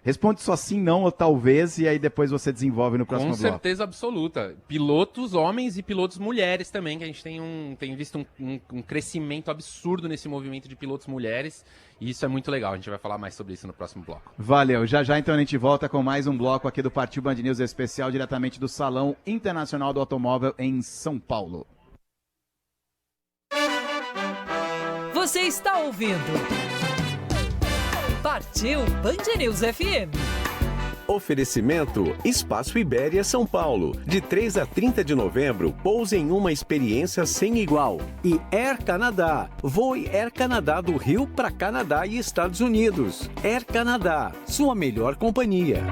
S4: Responde só sim, não ou talvez, e aí depois você desenvolve no próximo bloco.
S5: Com certeza absoluta. Pilotos homens e pilotos mulheres também, que a gente tem visto um crescimento absurdo nesse movimento de pilotos mulheres, e isso é muito legal. A gente vai falar mais sobre isso no próximo bloco.
S4: Valeu. Já então a gente volta com mais um bloco aqui do Partiu Band News Especial, diretamente do Salão Internacional do Automóvel em São Paulo.
S1: Você está ouvindo Partiu Band News FM.
S2: Oferecimento Espaço Ibéria São Paulo. De 3 a 30 de novembro, pouse em uma experiência sem igual. E Air Canada. Voe Air Canada do Rio para Canadá e Estados Unidos. Air Canada, sua melhor companhia.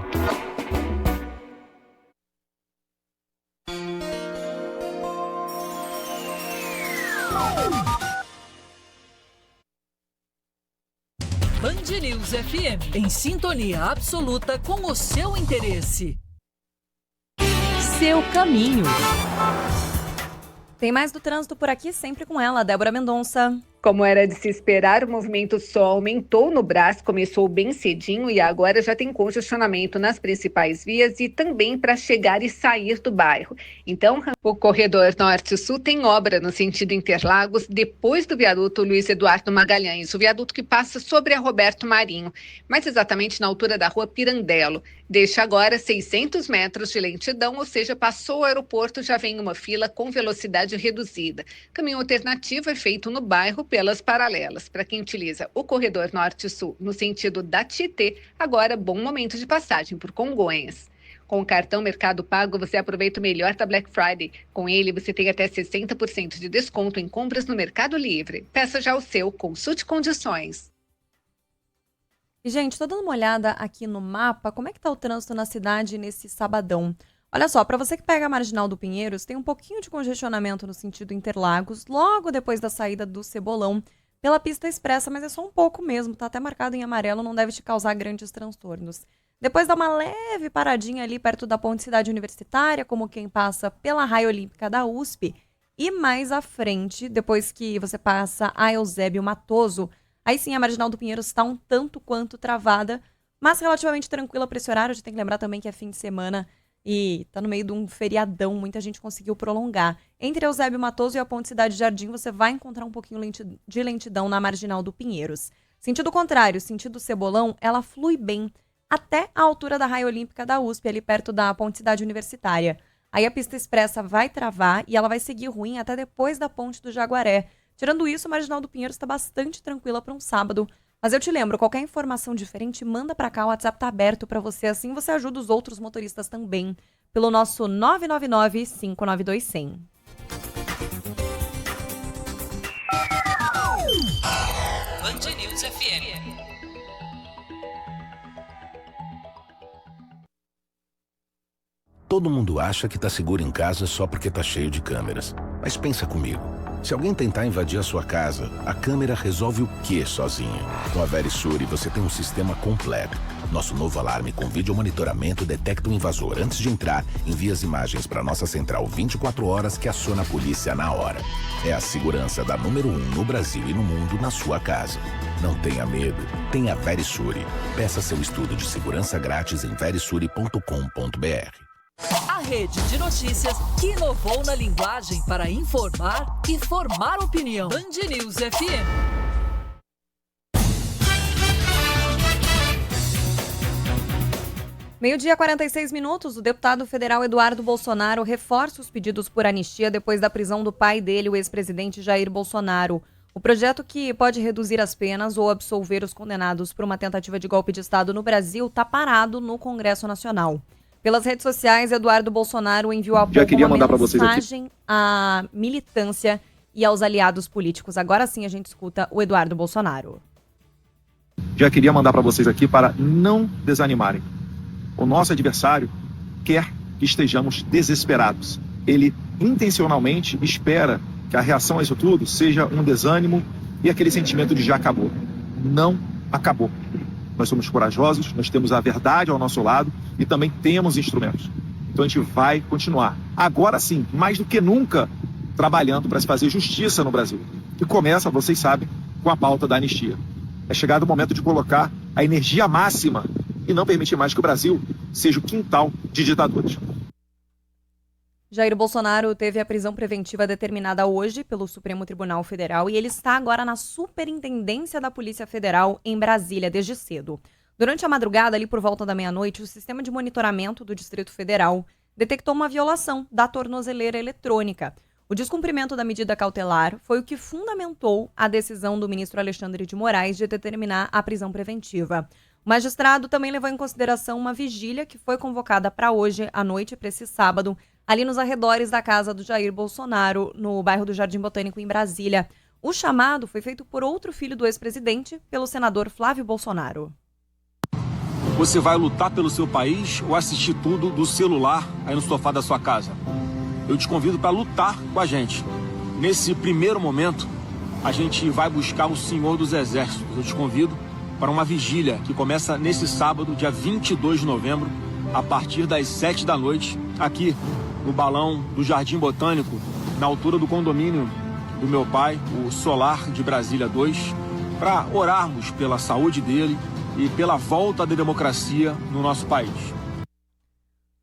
S1: Band News FM, em sintonia absoluta com o seu interesse. Seu caminho.
S3: Tem mais do trânsito por aqui, sempre com ela, Débora Mendonça.
S6: Como era de se esperar, o movimento só aumentou no Brás, começou bem cedinho e agora já tem congestionamento nas principais vias e também para chegar e sair do bairro. Então, o corredor Norte-Sul tem obra no sentido Interlagos, depois do viaduto Luiz Eduardo Magalhães, o viaduto que passa sobre a Roberto Marinho, mais exatamente na altura da rua Pirandello. Deixa agora 600 metros de lentidão, ou seja, passou o aeroporto, já vem uma fila com velocidade reduzida. Caminho alternativo é feito no bairro pelas paralelas. Para quem utiliza o corredor Norte-Sul no sentido da Tietê, agora bom momento de passagem por Congonhas. Com o cartão Mercado Pago, você aproveita o melhor da Black Friday. Com ele, você tem até 60% de desconto em compras no Mercado Livre. Peça já o seu, consulte condições.
S3: E, gente, tô dando uma olhada aqui no mapa, como é que tá o trânsito na cidade nesse sabadão? Olha só, para você que pega a Marginal do Pinheiros, tem um pouquinho de congestionamento no sentido Interlagos, logo depois da saída do Cebolão, pela pista expressa, mas é só um pouco mesmo, tá até marcado em amarelo, não deve te causar grandes transtornos. Depois dá uma leve paradinha ali perto da Ponte Cidade Universitária, como quem passa pela Raia Olímpica da USP, e mais à frente, depois que você passa a Eusébio Matoso, aí sim a Marginal do Pinheiros está um tanto quanto travada, mas relativamente tranquila para esse horário. A gente tem que lembrar também que é fim de semana e tá no meio de um feriadão, muita gente conseguiu prolongar. Entre Eusébio Matoso e a Ponte Cidade Jardim, você vai encontrar um pouquinho de lentidão na Marginal do Pinheiros. Sentido contrário, sentido Cebolão, ela flui bem até a altura da Raia Olímpica da USP, ali perto da Ponte Cidade Universitária. Aí a pista expressa vai travar e ela vai seguir ruim até depois da Ponte do Jaguaré. Tirando isso, a Marginal do Pinheiros está bastante tranquila para um sábado. Mas eu te lembro, qualquer informação diferente, manda para cá, o WhatsApp tá aberto para você, assim você ajuda os outros motoristas também, pelo nosso 999-592-100.
S1: Band News FM.
S8: Todo mundo acha que tá seguro em casa só porque tá cheio de câmeras. Mas pensa comigo. Se alguém tentar invadir a sua casa, a câmera resolve o quê sozinha? Com a Verisure você tem um sistema completo. Nosso novo alarme com vídeo monitoramento detecta o invasor antes de entrar, envia as imagens para nossa central 24 horas que aciona a polícia na hora. É a segurança da número 1 no Brasil e no mundo na sua casa. Não tenha medo, tenha Verisure. Peça seu estudo de segurança grátis em verisure.com.br.
S1: A rede de notícias que inovou na linguagem para informar e formar opinião. Band News FM.
S3: Meio-dia, 46 minutos, o deputado federal Eduardo Bolsonaro reforça os pedidos por anistia depois da prisão do pai dele, o ex-presidente Jair Bolsonaro. O projeto que pode reduzir as penas ou absolver os condenados por uma tentativa de golpe de Estado no Brasil está parado no Congresso Nacional. Pelas redes sociais, Eduardo Bolsonaro enviou há pouco uma mensagem à militância e aos aliados políticos. Agora sim a gente escuta o Eduardo Bolsonaro.
S12: Já queria mandar para vocês aqui para não desanimarem. O nosso adversário quer que estejamos desesperados. Ele intencionalmente espera que a reação a isso tudo seja um desânimo e aquele sentimento de já acabou. Não acabou. Nós somos corajosos, nós temos a verdade ao nosso lado e também temos instrumentos. Então a gente vai continuar, agora sim, mais do que nunca, trabalhando para se fazer justiça no Brasil. Que começa, vocês sabem, com a pauta da anistia. É chegado o momento de colocar a energia máxima e não permitir mais que o Brasil seja o quintal de ditadores.
S3: Jair Bolsonaro teve a prisão preventiva determinada hoje pelo Supremo Tribunal Federal e ele está agora na Superintendência da Polícia Federal em Brasília desde cedo. Durante a madrugada, ali por volta da meia-noite, o sistema de monitoramento do Distrito Federal detectou uma violação da tornozeleira eletrônica. O descumprimento da medida cautelar foi o que fundamentou a decisão do ministro Alexandre de Moraes de determinar a prisão preventiva. O magistrado também levou em consideração uma vigília que foi convocada para hoje à noite, para esse sábado, ali nos arredores da casa do Jair Bolsonaro, no bairro do Jardim Botânico, em Brasília. O chamado foi feito por outro filho do ex-presidente, pelo senador Flávio Bolsonaro.
S13: Você vai lutar pelo seu país ou assistir tudo do celular aí no sofá da sua casa? Eu te convido para lutar com a gente. Nesse primeiro momento, a gente vai buscar o Senhor dos Exércitos. Eu te convido para uma vigília que começa nesse sábado, dia 22 de novembro, a partir das 7 da noite, aqui no balão do Jardim Botânico, na altura do condomínio do meu pai, o Solar de Brasília 2, para orarmos pela saúde dele e pela volta da democracia no nosso país.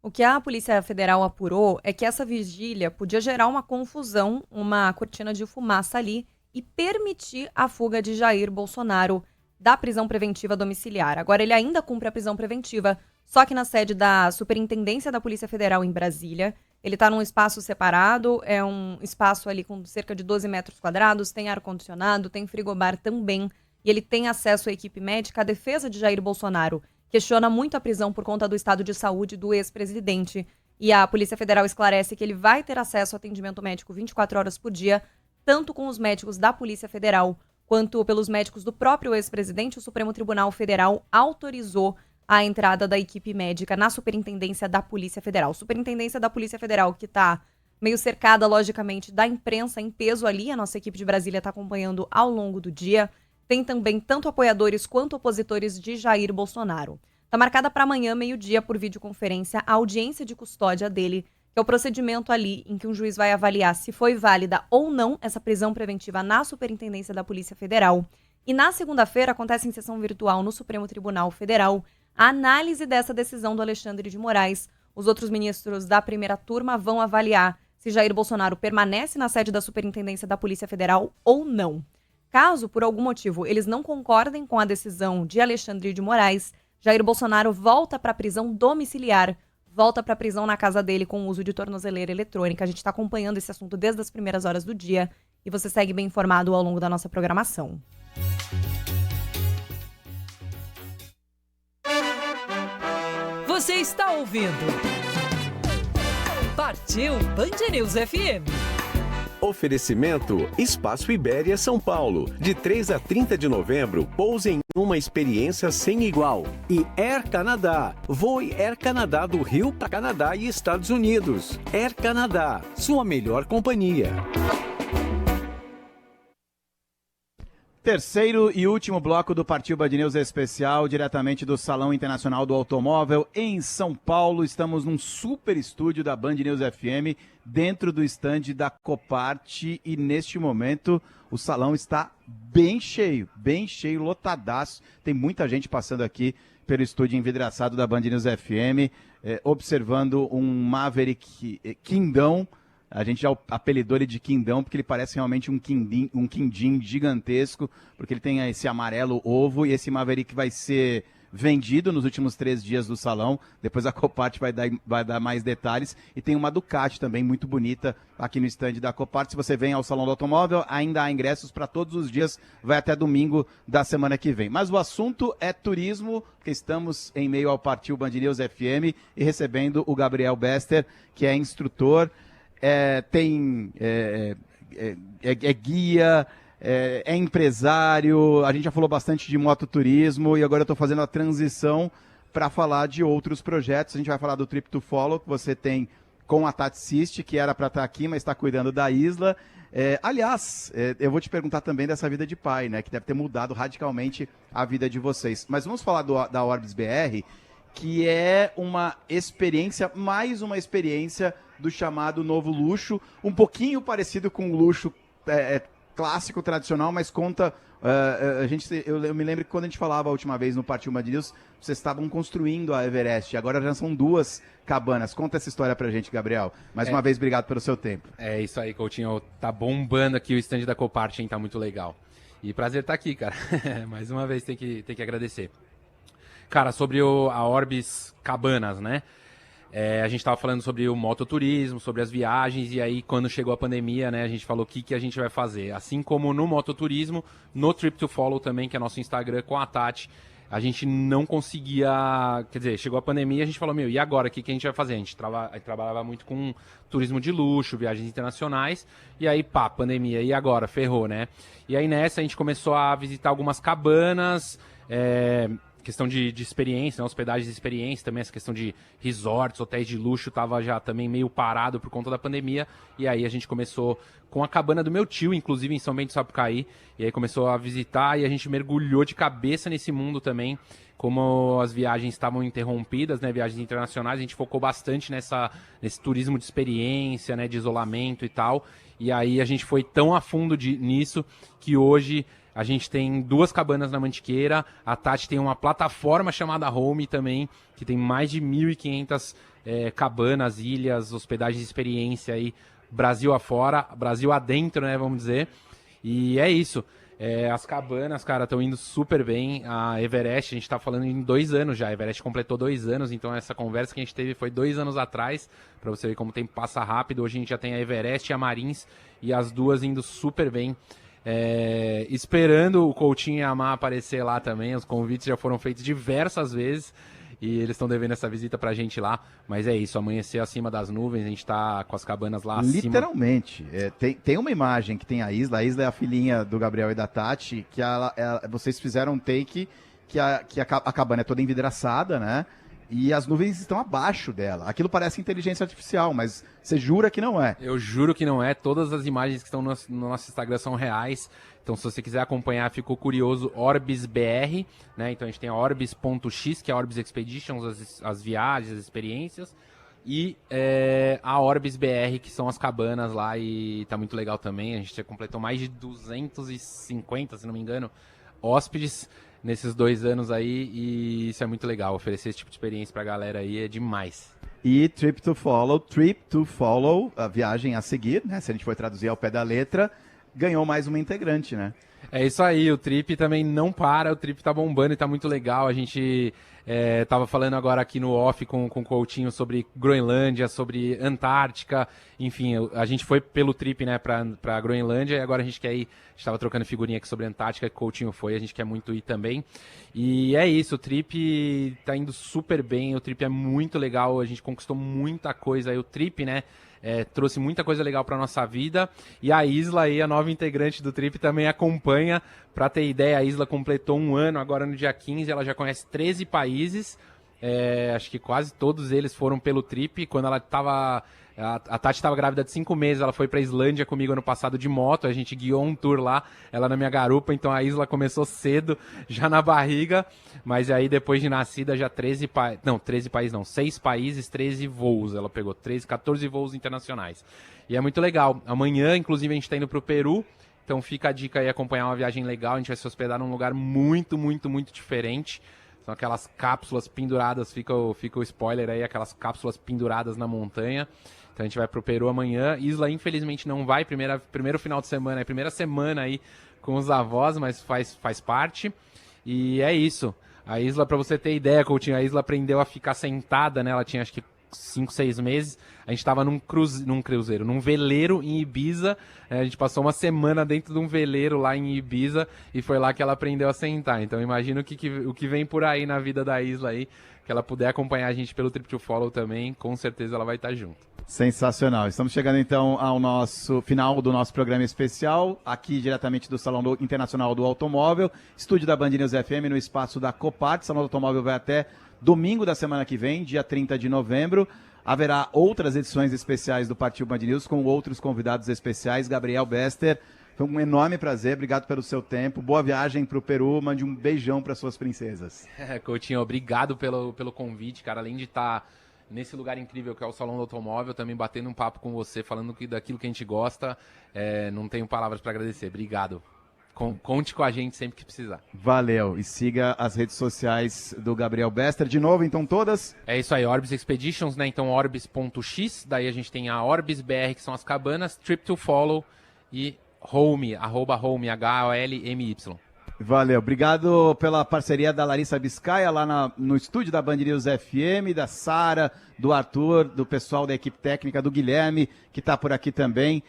S3: O que a Polícia Federal apurou é que essa vigília podia gerar uma confusão, uma cortina de fumaça ali e permitir a fuga de Jair Bolsonaro da prisão preventiva domiciliar. Agora ele ainda cumpre a prisão preventiva, só que na sede da Superintendência da Polícia Federal em Brasília. Ele está num espaço separado, é um espaço ali com cerca de 12 metros quadrados, tem ar-condicionado, tem frigobar também, e ele tem acesso à equipe médica. A defesa de Jair Bolsonaro questiona muito a prisão por conta do estado de saúde do ex-presidente. E a Polícia Federal esclarece que ele vai ter acesso ao atendimento médico 24 horas por dia, tanto com os médicos da Polícia Federal quanto pelos médicos do próprio ex-presidente. O Supremo Tribunal Federal autorizou a entrada da equipe médica na Superintendência da Polícia Federal. Superintendência da Polícia Federal, que está meio cercada, logicamente, da imprensa em peso ali. A nossa equipe de Brasília está acompanhando ao longo do dia. Tem também tanto apoiadores quanto opositores de Jair Bolsonaro. Está marcada para amanhã, meio-dia, por videoconferência, a audiência de custódia dele, que é o procedimento ali em que um juiz vai avaliar se foi válida ou não essa prisão preventiva na Superintendência da Polícia Federal. E na segunda-feira acontece em sessão virtual no Supremo Tribunal Federal a análise dessa decisão do Alexandre de Moraes. Os outros ministros da primeira turma vão avaliar se Jair Bolsonaro permanece na sede da Superintendência da Polícia Federal ou não. Caso, por algum motivo, eles não concordem com a decisão de Alexandre de Moraes, Jair Bolsonaro volta para a prisão domiciliar, volta para a prisão na casa dele com o uso de tornozeleira eletrônica. A gente está acompanhando esse assunto desde as primeiras horas do dia e você segue bem informado ao longo da nossa programação.
S1: Você está ouvindo Partiu Band News FM.
S2: Oferecimento Espaço Ibéria São Paulo. De 3 a 30 de novembro, pouse em uma experiência sem igual. E Air Canadá. Voe Air Canadá do Rio para Canadá e Estados Unidos. Air Canadá, sua melhor companhia.
S4: Terceiro e último bloco do Partiu Band News Especial, diretamente do Salão Internacional do Automóvel em São Paulo. Estamos num super estúdio da Band News FM, dentro do estande da Copart, e neste momento o salão está bem cheio, lotadaço. Tem muita gente passando aqui pelo estúdio envidraçado da Band News FM, observando um Maverick Quindão. A gente já apelidou ele de Quindão porque ele parece realmente um quindim gigantesco, porque ele tem esse amarelo ovo, e esse Maverick vai ser vendido nos últimos 3 dias do salão. Depois a Copart vai dar mais detalhes. E tem uma Ducati também muito bonita aqui no stand da Copart. Se você vem ao Salão do Automóvel, ainda há ingressos para todos os dias, vai até domingo da semana que vem. Mas o assunto é turismo, porque estamos em meio ao Partiu Band News FM e recebendo o Gabriel Bester, que é instrutor, guia, é empresário. A gente já falou bastante de mototurismo e agora eu estou fazendo a transição para falar de outros projetos. A gente vai falar do Trip to Follow, que você tem com a Tati Siste, que era para estar aqui, mas está cuidando da Isla. Aliás, eu vou te perguntar também dessa vida de pai, né, que deve ter mudado radicalmente a vida de vocês. Mas vamos falar da Orbis BR, que é uma experiência, mais uma experiência do chamado novo luxo, um pouquinho parecido com o luxo clássico, tradicional, mas conta... eu me lembro que quando a gente falava a última vez no Partiu Band News, vocês estavam construindo a Everest, agora já são 2 cabanas. Conta essa história pra gente, Gabriel. Mais uma vez, obrigado pelo seu tempo.
S5: É isso aí, Coutinho. Tá bombando aqui o stand da Copart, hein? Tá muito legal. E prazer estar aqui, cara. Mais uma vez tem que agradecer. Cara, sobre a Orbis Cabanas, né? A gente estava falando sobre o mototurismo, sobre as viagens, e aí quando chegou a pandemia, né, a gente falou o que a gente vai fazer. Assim como no mototurismo, no Trip to Follow também, que é nosso Instagram com a Tati, a gente não conseguia... Quer dizer, chegou a pandemia e a gente falou, e agora, o que a gente vai fazer? A gente trabalhava muito com turismo de luxo, viagens internacionais, e aí, pandemia, e agora? Ferrou, né? E aí nessa a gente começou a visitar algumas cabanas, questão de experiência, né? Hospedagens de experiência, também essa questão de resorts, hotéis de luxo, estava já também meio parado por conta da pandemia, e aí a gente começou com a cabana do meu tio, inclusive em São Bento do Sapucaí, e aí começou a visitar e a gente mergulhou de cabeça nesse mundo também, como as viagens estavam interrompidas, né, viagens internacionais, a gente focou bastante nesse turismo de experiência, né, de isolamento e tal, e aí a gente foi tão a fundo nisso que hoje a gente tem 2 cabanas na Mantiqueira, a Tati tem uma plataforma chamada Home também, que tem mais de 1.500 cabanas, ilhas, hospedagens de experiência aí, Brasil afora, Brasil adentro, né, vamos dizer. E é isso. As cabanas, cara, estão indo super bem. A Everest, a gente tá falando em 2 anos já. A Everest completou 2 anos, então essa conversa que a gente teve foi 2 anos atrás, para você ver como o tempo passa rápido. Hoje a gente já tem a Everest e a Marins, e as 2 indo super bem. Esperando o Coutinho e a Má aparecer lá também. Os convites já foram feitos diversas vezes e eles estão devendo essa visita pra gente lá, mas é isso, amanhecer acima das nuvens, a gente tá com as cabanas lá acima.
S4: Literalmente, tem uma imagem que tem a Isla é a filhinha do Gabriel e da Tati, que vocês fizeram um take que a cabana é toda envidraçada, né? E as nuvens estão abaixo dela. Aquilo parece inteligência artificial, mas você jura que não é.
S5: Eu juro que não é. Todas as imagens que estão no nosso Instagram são reais. Então, se você quiser acompanhar, ficou curioso, OrbisBR, né? Então, a gente tem a Orbis.x, que é a Orbis Expeditions, as viagens, as experiências. E a OrbisBR, que são as cabanas lá, e tá muito legal também. A gente já completou mais de 250, se não me engano, hóspedes nesses 2 anos aí, e isso é muito legal. Oferecer esse tipo de experiência pra galera aí é demais.
S4: E Trip to Follow, a viagem a seguir, né? Se a gente for traduzir ao pé da letra, ganhou mais uma integrante, né?
S5: É isso aí, o Trip também não para, o Trip tá bombando e tá muito legal. A gente tava falando agora aqui no off com o Coutinho sobre Groenlândia, sobre Antártica, enfim, a gente foi pelo Trip, né, pra Groenlândia, e agora a gente quer ir, a gente tava trocando figurinha aqui sobre Antártica, que o Coutinho foi, a gente quer muito ir também. E é isso, o Trip tá indo super bem, o Trip é muito legal, a gente conquistou muita coisa aí, o Trip, né, trouxe muita coisa legal para nossa vida, e a Isla aí, a nova integrante do Trip, também acompanha. Para ter ideia, a Isla completou 1 ano, agora no dia 15, ela já conhece 13 países, acho que quase todos eles foram pelo Trip. Quando ela estava... A Tati estava grávida de 5 meses, ela foi para a Islândia comigo ano passado de moto, a gente guiou um tour lá, ela na minha garupa, então a Isla começou cedo, já na barriga, mas aí depois de nascida já 6 países, 13 voos, ela pegou 14 voos internacionais. E é muito legal. Amanhã, inclusive, a gente está indo para o Peru, então fica a dica aí, acompanhar uma viagem legal, a gente vai se hospedar num lugar muito, muito, muito diferente. São aquelas cápsulas penduradas, fica o spoiler aí, aquelas cápsulas penduradas na montanha. Então a gente vai pro Peru amanhã. Isla, infelizmente, não vai. Primeiro final de semana, primeira semana aí com os avós, mas faz parte. E é isso. A Isla, pra você ter ideia, Coutinho, a Isla aprendeu a ficar sentada, né? Ela tinha acho que 5, 6 meses. A gente estava num veleiro em Ibiza. A gente passou uma semana dentro de um veleiro lá em Ibiza e foi lá que ela aprendeu a sentar. Então imagina o que vem por aí na vida da Isla aí, que ela puder acompanhar a gente pelo Trip to Follow também, com certeza ela vai estar junto.
S4: Sensacional. Estamos chegando então ao nosso final do nosso programa especial, aqui diretamente do Salão Internacional do Automóvel, estúdio da Band News FM no espaço da Copart. O Salão do Automóvel vai até domingo da semana que vem, dia 30 de novembro. Haverá outras edições especiais do Partiu Band News com outros convidados especiais. Gabriel Bester, foi um enorme prazer, obrigado pelo seu tempo. Boa viagem para o Peru, mande um beijão para suas princesas.
S5: Coutinho, obrigado pelo convite, cara. Além de estar nesse lugar incrível que é o Salão do Automóvel, também batendo um papo com você, falando daquilo que a gente gosta. Não tenho palavras para agradecer. Obrigado. Conte com a gente sempre que precisar.
S4: Valeu. E siga as redes sociais do Gabriel Bester. De novo, então, todas?
S5: É isso aí, Orbis Expeditions, né? Então, orbis.x. Daí a gente tem a Orbis BR, que são as cabanas, Trip to Follow e Home, @Home, HOLMY.
S4: Valeu. Obrigado pela parceria da Larissa Biscaia lá no estúdio da Band News FM, da Sara, do Arthur, do pessoal da equipe técnica, do Guilherme, que está por aqui também,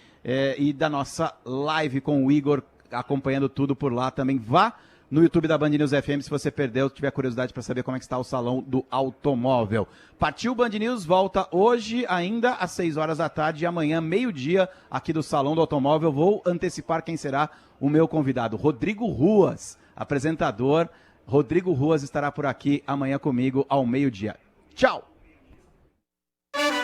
S4: e da nossa live com o Igor, acompanhando tudo por lá também. Vá no YouTube da Band News FM se você perdeu, tiver curiosidade para saber como é que está o Salão do Automóvel. Partiu Band News, volta hoje ainda às 6 horas da tarde e amanhã, meio-dia, aqui do Salão do Automóvel. Vou antecipar quem será o meu convidado, Rodrigo Ruas, apresentador. Rodrigo Ruas estará por aqui amanhã comigo ao meio-dia. Tchau!